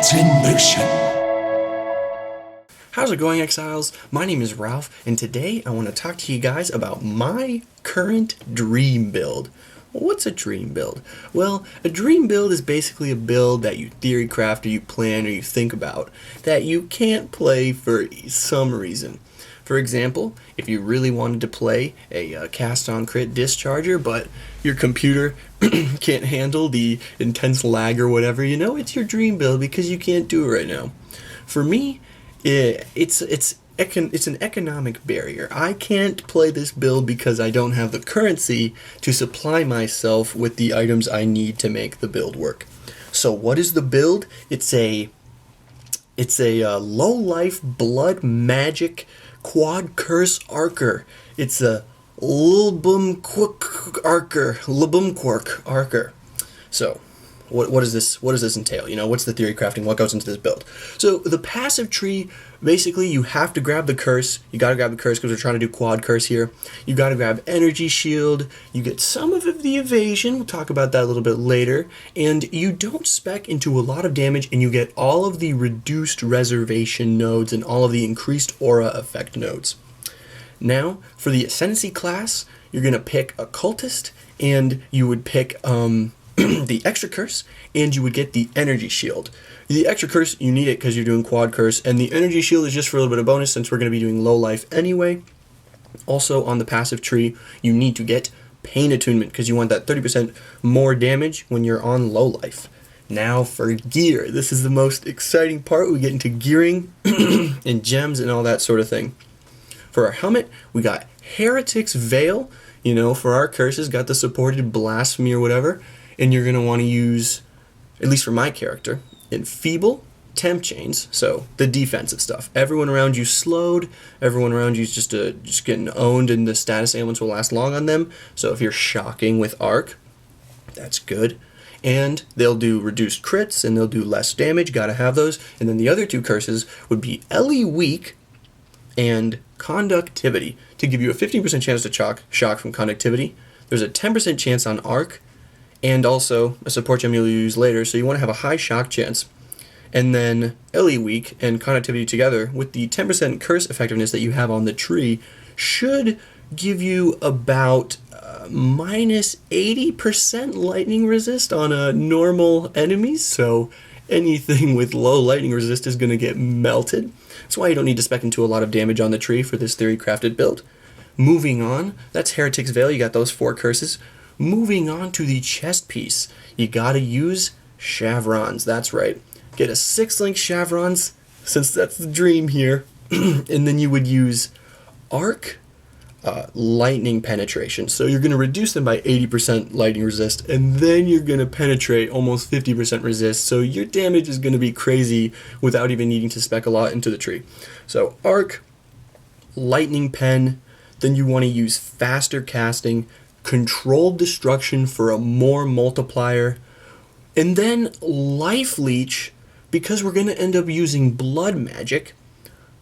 It's in motion. How's it going, Exiles? My name is Ralph, and today I want to talk to you guys about my current dream build. What's a dream build? Well, a dream build is basically a build that you theory craft or you plan or you think about that you can't play for some reason. For example, if you really wanted to play a cast-on crit discharger, but your computer can't handle the intense lag or whatever, it's your dream build because you can't do it right now. For me, it's an economic barrier. I can't play this build because I don't have the currency to supply myself with the items I need to make the build work. So what is the build? It's a low life blood magic quad curse archer. It's a Lubumquark archer. So what does this entail? What's the theory crafting? What goes into this build? So the passive tree, basically you have to grab the curse. You gotta grab the curse because we're trying to do quad curse here. You gotta grab energy shield. You get some of the evasion. We'll talk about that a little bit later. And you don't spec into a lot of damage, and you get all of the reduced reservation nodes and all of the increased aura effect nodes. Now, for the ascendancy class, you're gonna pick a cultist, and you would pick the extra curse, and you would get the energy shield. The extra curse, you need it because you're doing quad curse, and the energy shield is just for a little bit of bonus since we're going to be doing low life anyway. Also, on the passive tree, you need to get pain attunement because you want that 30% more damage when you're on low life. Now for gear. This is the most exciting part. We get into gearing and gems and all that sort of thing. For our helmet, we got Heretic's Veil. For our curses, got the supported blasphemy or whatever. And you're going to want to use, at least for my character, enfeeble, temp chains, so the defensive stuff. Everyone around you slowed, everyone around you is just getting owned, and the status ailments will last long on them. So if you're shocking with arc, that's good. And they'll do reduced crits, and they'll do less damage, gotta have those. And then the other two curses would be Ellie Weak and Conductivity, to give you a 15% chance to shock from Conductivity. There's a 10% chance on arc, and also a support gem you'll use later, so you want to have a high shock chance. And then Ellie Weak and Conductivity together, with the 10% curse effectiveness that you have on the tree, should give you about minus 80% lightning resist on normal enemies, so anything with low lightning resist is going to get melted. That's why you don't need to spec into a lot of damage on the tree for this theory crafted build. Moving on, that's Heretic's Veil, you got those 4 curses. Moving on to the chest piece, you gotta use chevrons, that's right. Get a 6-link chevrons, since that's the dream here, and then you would use arc lightning penetration. So you're gonna reduce them by 80% lightning resist, and then you're gonna penetrate almost 50% resist, so your damage is gonna be crazy without even needing to spec a lot into the tree. So arc, lightning pen, then you wanna use faster casting, controlled destruction for a more multiplier, and then life leech because we're going to end up using blood magic.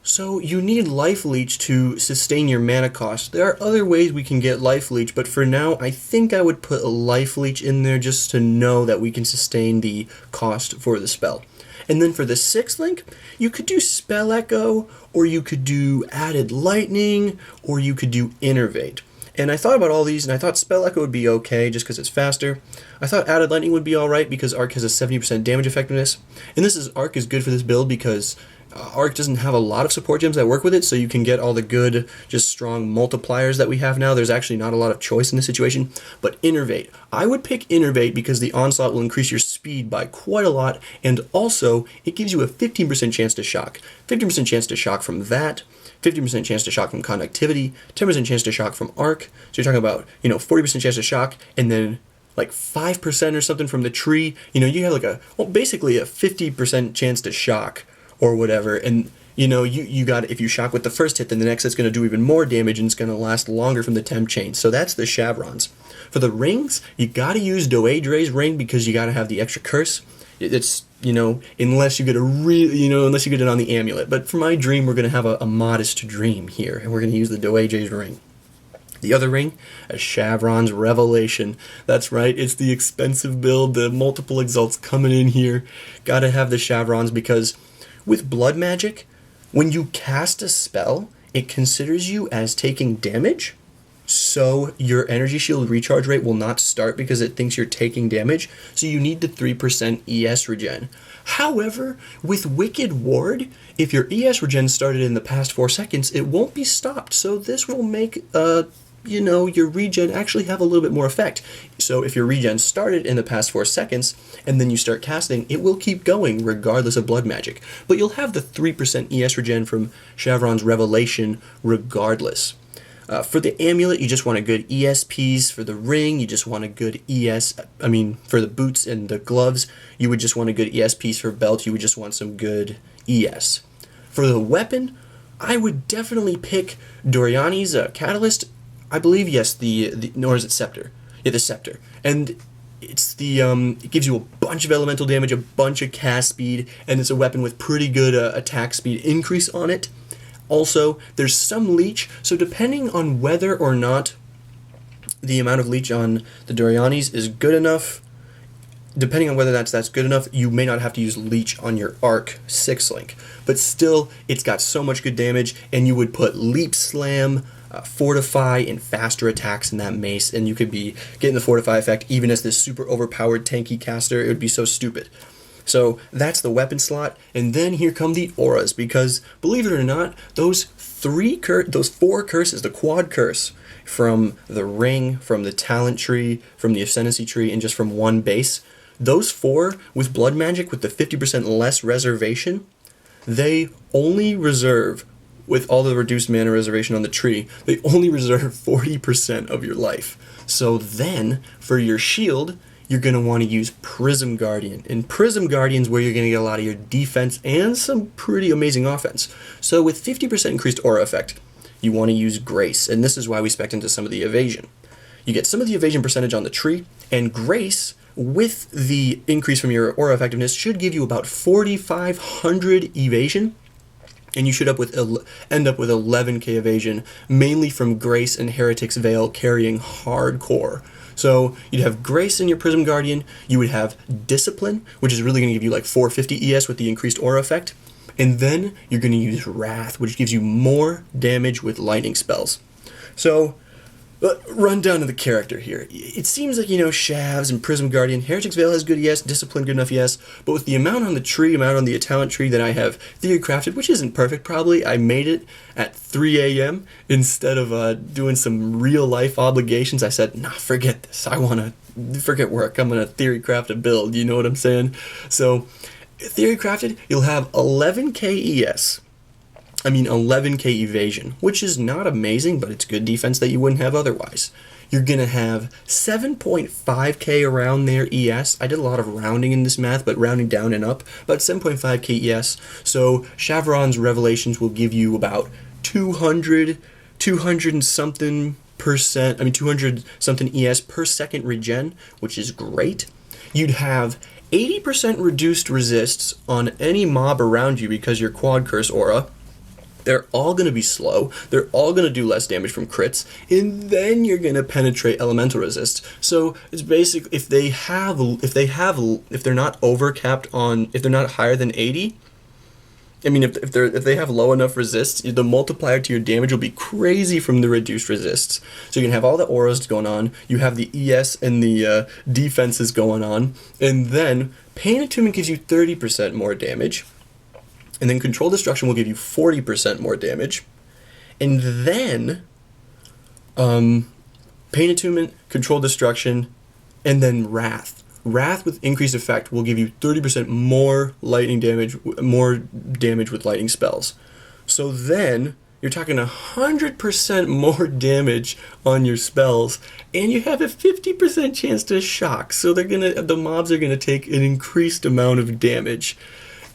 So you need life leech to sustain your mana cost. There are other ways we can get life leech, but for now I think I would put a life leech in there just to know that we can sustain the cost for the spell. And then for the 6th link, you could do Spell Echo, or you could do Added Lightning, or you could do Innervate. And I thought about all these, and I thought Spell Echo would be okay, just because it's faster. I thought Added Lightning would be alright, because Arc has a 70% damage effectiveness. And Arc is good for this build, because Arc doesn't have a lot of support gems that work with it, so you can get all the good, just strong multipliers that we have now. There's actually not a lot of choice in this situation. But Innervate. I would pick Innervate because the Onslaught will increase your speed by quite a lot, and also, it gives you a 15% chance to shock. 15% chance to shock from that. 50% chance to shock from Conductivity, 10% chance to shock from Arc. So you're talking about, 40% chance to shock, and then like 5% or something from the tree. You have basically a 50% chance to shock or whatever. And, you got, if you shock with the first hit, then the next hit's going to do even more damage, and it's going to last longer from the temp chain. So that's the chevrons. For the rings, you got to use Doedre's ring because you got to have the extra curse. It's, unless you get unless you get it on the amulet. But for my dream, we're going to have a modest dream here, and we're going to use the Doedre's ring. The other ring, a Shavron's Revelation. That's right, it's the expensive build, the multiple exalts coming in here. Gotta have the Shavrons because with blood magic, when you cast a spell, it considers you as taking damage. So your energy shield recharge rate will not start because it thinks you're taking damage. So you need the 3% ES regen. However, with Wicked Ward, if your ES regen started in the past 4 seconds, it won't be stopped. So this will make your regen actually have a little bit more effect. So if your regen started in the past 4 seconds and then you start casting, it will keep going regardless of blood magic. But you'll have the 3% ES regen from Shavron's Revelation regardless. For the amulet, you just want a good ESPs. For the ring, you just want a good for the boots and the gloves, you would just want a good ESPs. For belt, you would just want some good ES. For the weapon, I would definitely pick Doriani's Catalyst. I believe, yes, nor is it Scepter? Yeah, the Scepter. And it's it gives you a bunch of elemental damage, a bunch of cast speed, and it's a weapon with pretty good attack speed increase on it. Also, there's some leech, so depending on whether or not the amount of leech on the Doriani's is good enough, depending on whether that's good enough, you may not have to use leech on your Arc 6 link. But still, it's got so much good damage, and you would put Leap Slam, Fortify, and faster attacks in that mace, and you could be getting the Fortify effect even as this super overpowered tanky caster. It would be so stupid. So that's the weapon slot, and then here come the auras, because believe it or not, those 4 curses, the quad curse from the ring, from the talent tree, from the ascendancy tree, and just from one base, those 4 with blood magic with the 50% less reservation, they only reserve, with all the reduced mana reservation on the tree, they only reserve 40% of your life. So then, for your shield, you're going to want to use Prism Guardian. And Prism Guardian's where you're going to get a lot of your defense and some pretty amazing offense. So with 50% increased aura effect, you want to use Grace, and this is why we spec'd into some of the evasion. You get some of the evasion percentage on the tree, and Grace, with the increase from your aura effectiveness, should give you about 4,500 evasion, and you should end up with 11k evasion, mainly from Grace and Heretic's Veil carrying hardcore. So you'd have Grace in your Prism Guardian, you would have Discipline, which is really going to give you like 450 ES with the increased aura effect, and then you're going to use Wrath, which gives you more damage with lightning spells. So, run down to the character here. It seems like, Shavs and Prism Guardian, Heretic's Veil has good ES, Discipline good enough ES, but with the amount on the tree, amount on the talent tree that I have theory crafted, which isn't perfect probably, I made it at 3 a.m. instead of doing some real life obligations. I said, nah, forget this. I want to forget work. I'm going to theory craft a build, you know what I'm saying? So, theory crafted, you'll have 11k ES. 11k evasion, which is not amazing, but it's good defense that you wouldn't have otherwise. You're going to have 7.5k around there ES. I did a lot of rounding in this math, but rounding down and up, about 7.5k ES. So Shavron's Revelations will give you about 200 and something percent, 200 something ES per second regen, which is great. You'd have 80% reduced resists on any mob around you because your quad curse aura. They're all going to be slow, they're all going to do less damage from crits, and then you're going to penetrate elemental resist. So it's basically, if they're not overcapped on, if they're not higher than 80, if they have low enough resists, the multiplier to your damage will be crazy from the reduced resists. So you can have all the auras going on, you have the ES and the defenses going on, and then Pain Attunement gives you 30% more damage. And then Control Destruction will give you 40% more damage. And then Pain Attunement, Control Destruction, and then Wrath. Wrath with increased effect will give you 30% more lightning damage, more damage with lightning spells. So then you're talking 100% more damage on your spells, and you have a 50% chance to shock. So the mobs are gonna take an increased amount of damage.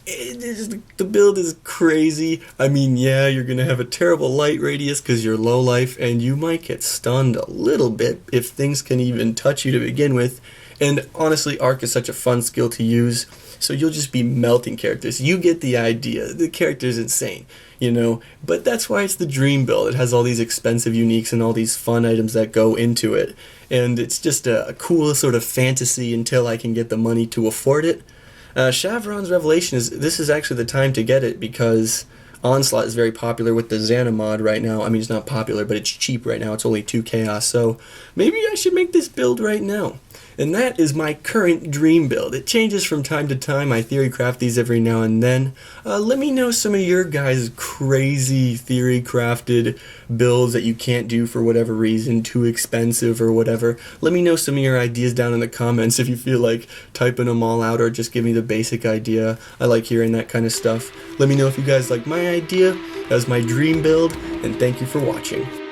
The build is crazy. You're going to have a terrible light radius because you're low life, and you might get stunned a little bit if things can even touch you to begin with. And honestly, Arc is such a fun skill to use, so you'll just be melting characters. You get the idea. The character's insane, you know? But that's why it's the dream build. It has all these expensive uniques and all these fun items that go into it. And it's just a cool sort of fantasy until I can get the money to afford it. Shavron's Revelation this is actually the time to get it because Onslaught is very popular with the Xana mod right now. I mean, it's not popular, but it's cheap right now. It's only 2 Chaos, so maybe I should make this build right now. And that is my current dream build. It changes from time to time. I theory craft these every now and then. Let me know some of your guys' crazy theory crafted builds that you can't do for whatever reason, too expensive or whatever. Let me know some of your ideas down in the comments if you feel like typing them all out or just give me the basic idea. I like hearing that kind of stuff. Let me know if you guys like my idea. That was my dream build, and thank you for watching.